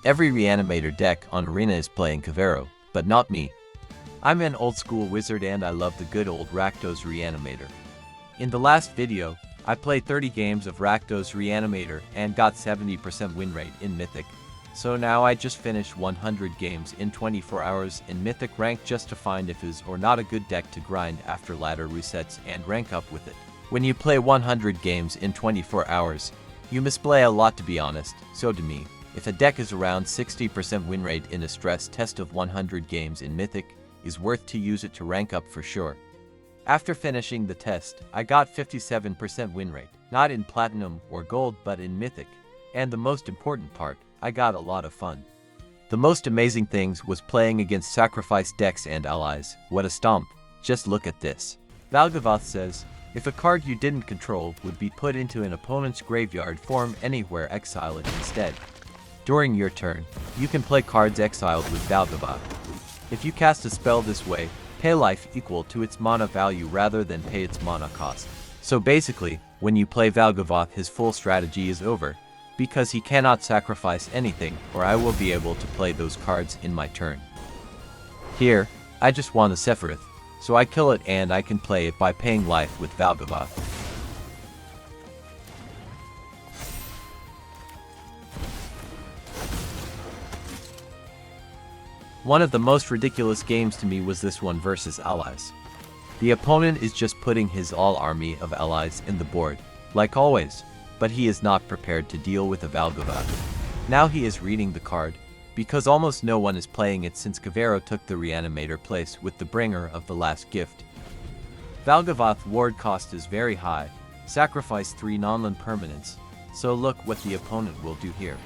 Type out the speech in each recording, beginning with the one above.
Every Reanimator deck on Arena is playing Kavero, but not me. I'm an old school wizard and I love the good old Rakdos Reanimator. In the last video, I played 30 games of Rakdos Reanimator and got 70% win rate in Mythic. So now I just finished 100 games in 24 hours in Mythic rank just to find if is or not a good deck to grind after ladder resets and rank up with it. When you play 100 games in 24 hours, you misplay a lot to be honest, so to me, if a deck is around 60% win rate in a stress test of 100 games in Mythic, is worth to use it to rank up for sure. After finishing the test, I got 57% win rate, not in Platinum or Gold but in Mythic, and the most important part, I got a lot of fun. The most amazing things was playing against sacrifice decks and allies. What a stomp, just look at this. Valgavoth says, if a card you didn't control would be put into an opponent's graveyard form anywhere, exile it instead. During your turn, you can play cards exiled with Valgavoth. If you cast a spell this way, pay life equal to its mana value rather than pay its mana cost. So basically, when you play Valgavoth his full strategy is over, because he cannot sacrifice anything or I will be able to play those cards in my turn. Here, I just want a Sephiroth, so I kill it and I can play it by paying life with Valgavoth. One of the most ridiculous games to me was this one versus allies. The opponent is just putting his all army of allies in the board, like always, but he is not prepared to deal with a Valgavoth. Now he is reading the card, because almost no one is playing it since Kavero took the Reanimator place with the bringer of the last gift. Valgavoth ward cost is very high, sacrifice 3 non-land permanents, so look what the opponent will do here.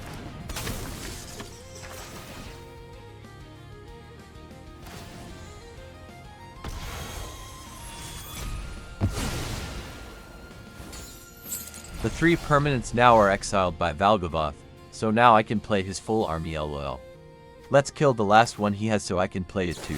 The 3 permanents now are exiled by Valgavoth, so now I can play his full army lol. Let's kill the last one he has so I can play it too.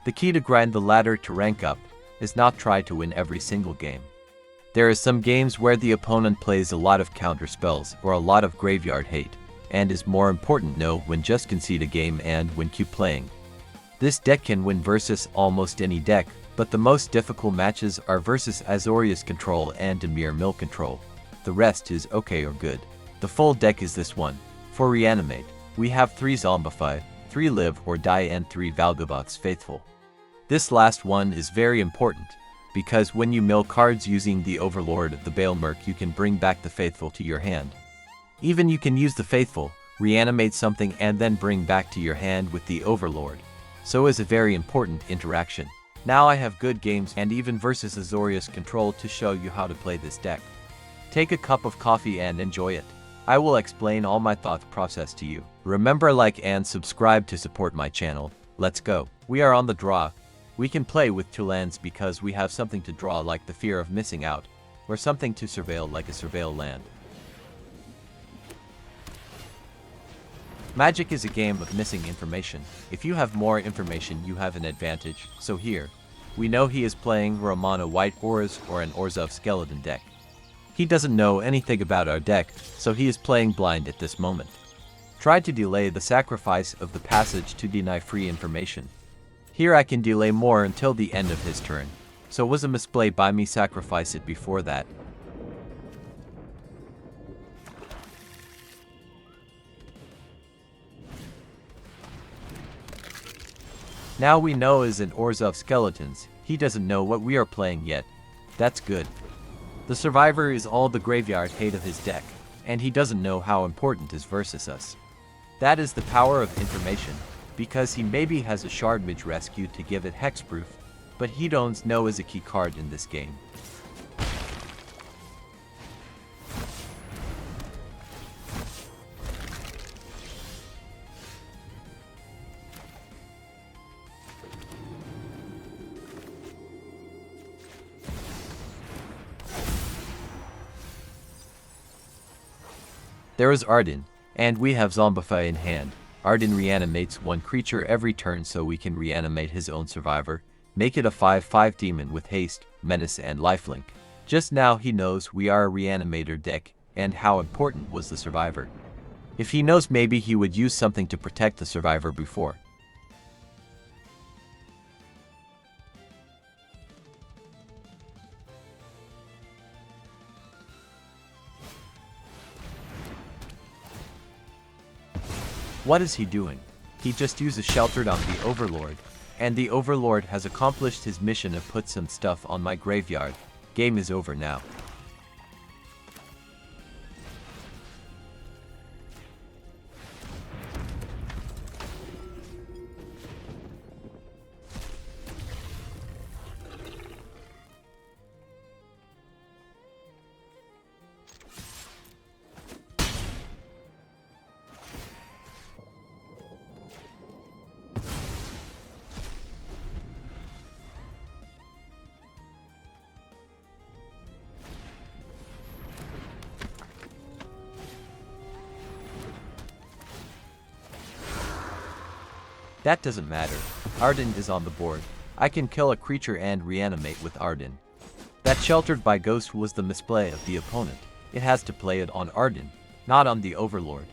The key to grind the ladder to rank up is not try to win every single game. There are some games where the opponent plays a lot of counter spells or a lot of graveyard hate, and is more important know when just concede a game and when keep playing. This deck can win versus almost any deck, but the most difficult matches are versus Azorius control and Dimir Mill control. The rest is okay or good. The full deck is this one. For Reanimate, we have 3 Zombify, 3 Live or Die and 3 Valgavoth's Faithful. This last one is very important, because when you mill cards using the Overlord of the Balemurk you can bring back the Faithful to your hand. Even you can use the Faithful, reanimate something and then bring back to your hand with the Overlord. So is a very important interaction. Now I have good games and even versus Azorius control to show you how to play this deck. Take a cup of coffee and enjoy it. I will explain all my thought process to you. Remember like and subscribe to support my channel. Let's go. We are on the draw. We can play with 2 lands because we have something to draw like the fear of missing out, or something to surveil like a surveil land. Magic is a game of missing information. If you have more information you have an advantage, so here, we know he is playing Romana White Auras or an Orzhov Skeleton deck. He doesn't know anything about our deck, so he is playing blind at this moment. Try to delay the sacrifice of the passage to deny free information. Here I can delay more until the end of his turn, so was a misplay by me sacrifice it before that. Now we know is an Orzhov Skeletons, he doesn't know what we are playing yet. That's good. The survivor is all the graveyard hate of his deck, and he doesn't know how important is versus us. That is the power of information, because he maybe has a Shard Mage Rescue to give it hexproof, but he don't know is a key card in this game. There is Ardyn, and we have Zombify in hand. Ardyn reanimates one creature every turn so we can reanimate his own survivor. Make it a 5/5 demon with haste, menace and lifelink. Just now he knows we are a reanimator deck, and how important was the survivor. If he knows, maybe he would use something to protect the survivor before. What is he doing? He just uses Sheltered on the Overlord, and the Overlord has accomplished his mission of put some stuff on my graveyard. Game is over now. That doesn't matter. Ardyn is on the board. I can kill a creature and reanimate with Ardyn. That Sheltered by Ghost was the misplay of the opponent. It has to play it on Ardyn, not on the Overlord.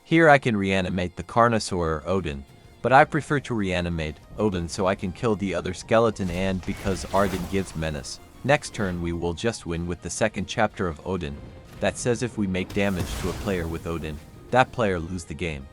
Here I can reanimate the Carnosaur or Odin, but I prefer to reanimate Odin so I can kill the other skeleton and because Ardyn gives menace. Next turn we will just win with the second chapter of Odin, that says if we make damage to a player with Odin, that player lose the game.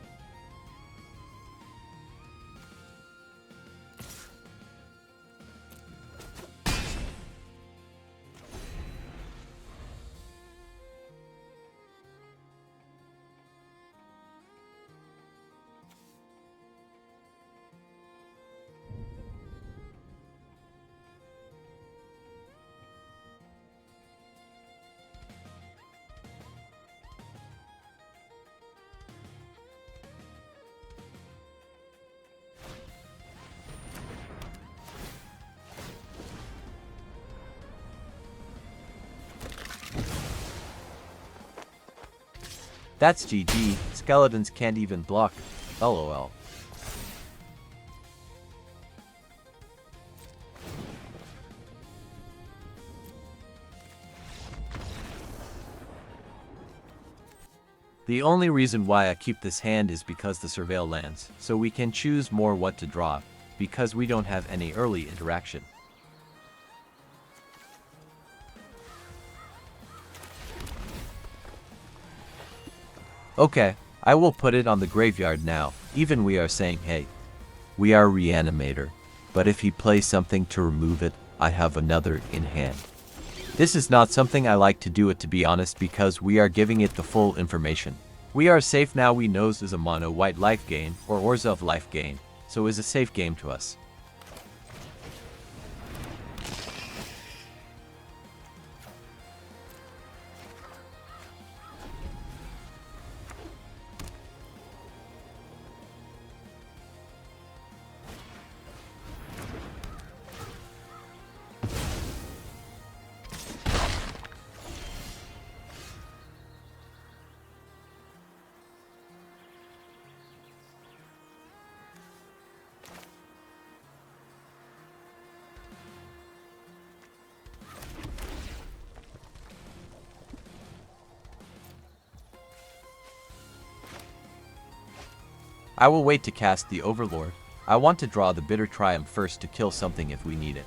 That's GG, skeletons can't even block, lol. The only reason why I keep this hand is because the Surveil lands, so we can choose more what to draw, because we don't have any early interaction. Okay, I will put it on the graveyard now, even we are saying hey. We are Reanimator, but if he plays something to remove it, I have another in hand. This is not something I like to do it to be honest because we are giving it the full information. We are safe now, we knows is a mono white life gain or Orzhov life gain, so is a safe game to us. I will wait to cast the Overlord. I want to draw the Bitter Triumph first to kill something if we need it.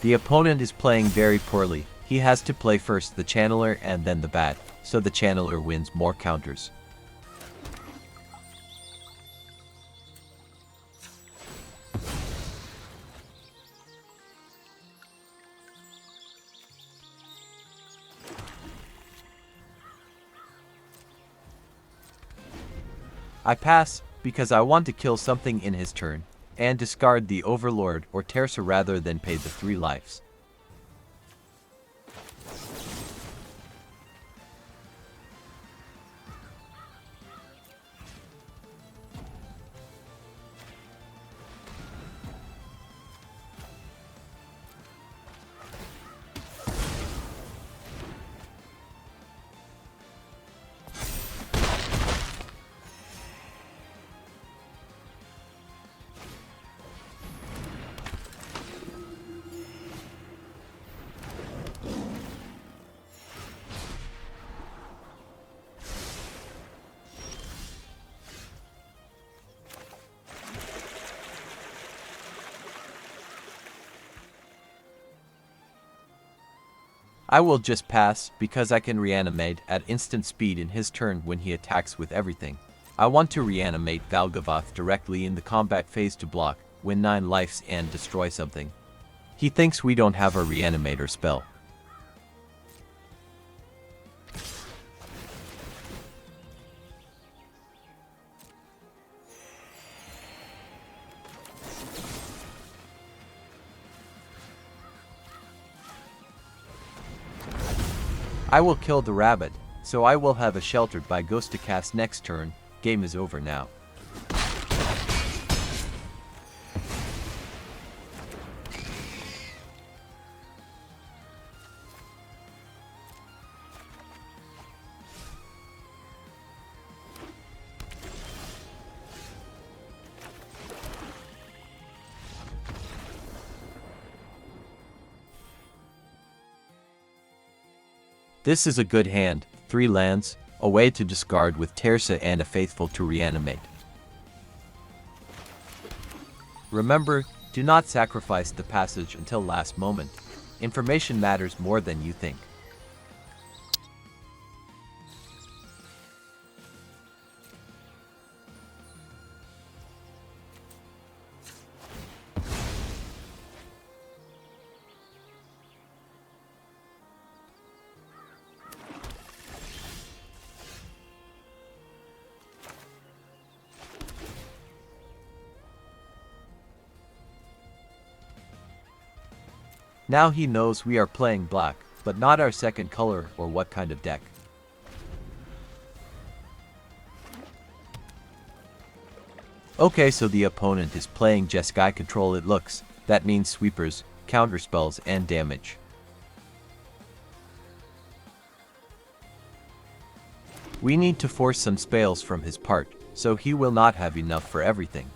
The opponent is playing very poorly. He has to play first the Channeler and then the Bat, so the Channeler wins more counters. I pass because I want to kill something in his turn and discard the Overlord or Tersa rather than pay the 3 lives. I will just pass because I can reanimate at instant speed in his turn when he attacks with everything. I want to reanimate Valgavoth directly in the combat phase to block, win 9 lives and destroy something. He thinks we don't have a reanimator spell. I will kill the rabbit, so I will have a sheltered by ghost to cast next turn. Game is over now. This is a good hand, 3 lands, a way to discard with Tersa and a faithful to reanimate. Remember, do not sacrifice the passage until last moment. Information matters more than you think. Now he knows we are playing black, but not our second color or what kind of deck. Okay, so the opponent is playing Jeskai control it looks. That means sweepers, counterspells and damage. We need to force some spells from his part, so he will not have enough for everything.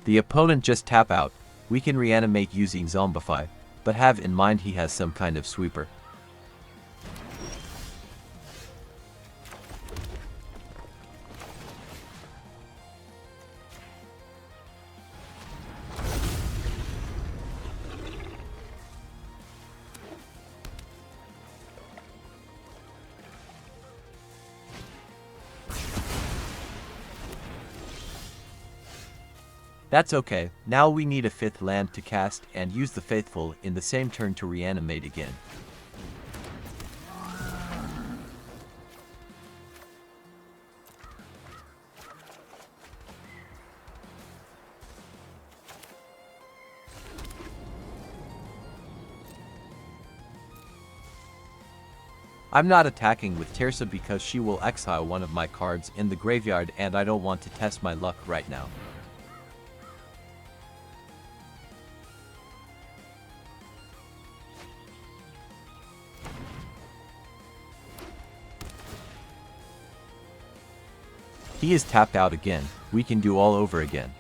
The opponent just tap out. We can reanimate using Zombify, but have in mind he has some kind of sweeper. That's okay, now we need a 5th land to cast and use the Faithful in the same turn to reanimate again. I'm not attacking with Tersa because she will exile one of my cards in the graveyard and I don't want to test my luck right now. He is tapped out again. We can do all over again.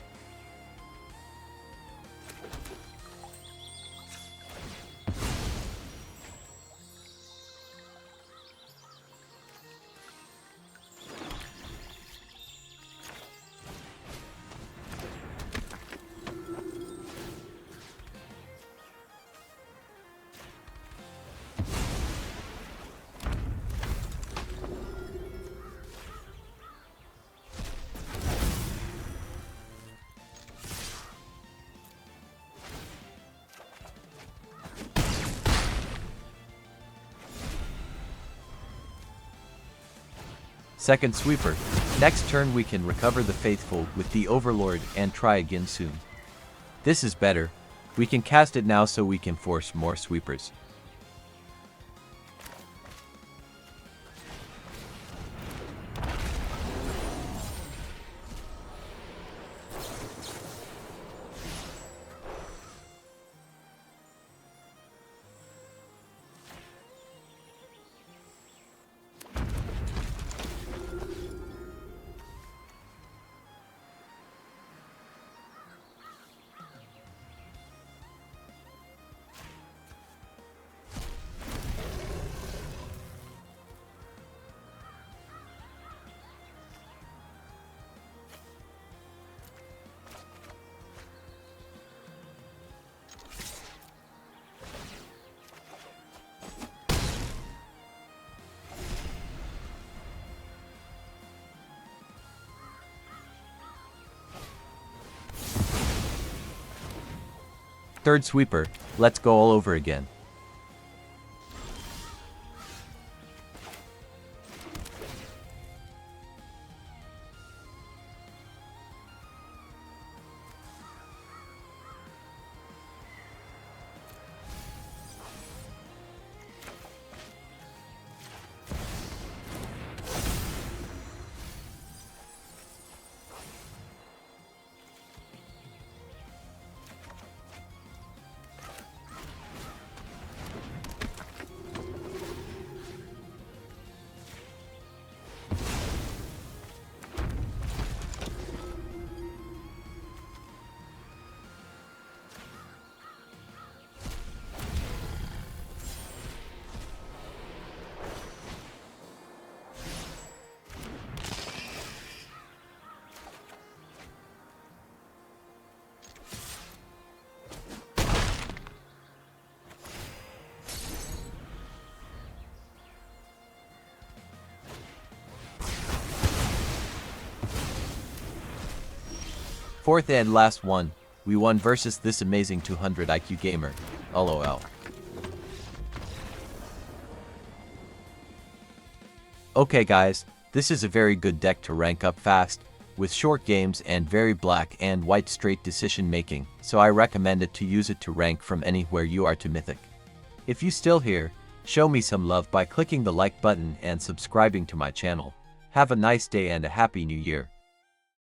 Second sweeper. Next turn we can recover the faithful with the Overlord and try again soon. This is better. We can cast it now so we can force more sweepers. Third sweeper, let's go all over again. Fourth and last one, we won versus this amazing 200 IQ gamer. LOL. Okay guys, this is a very good deck to rank up fast, with short games and very black and white straight decision making, so I recommend it to use it to rank from anywhere you are to mythic. If you still here, show me some love by clicking the like button and subscribing to my channel. Have a nice day and a happy new year.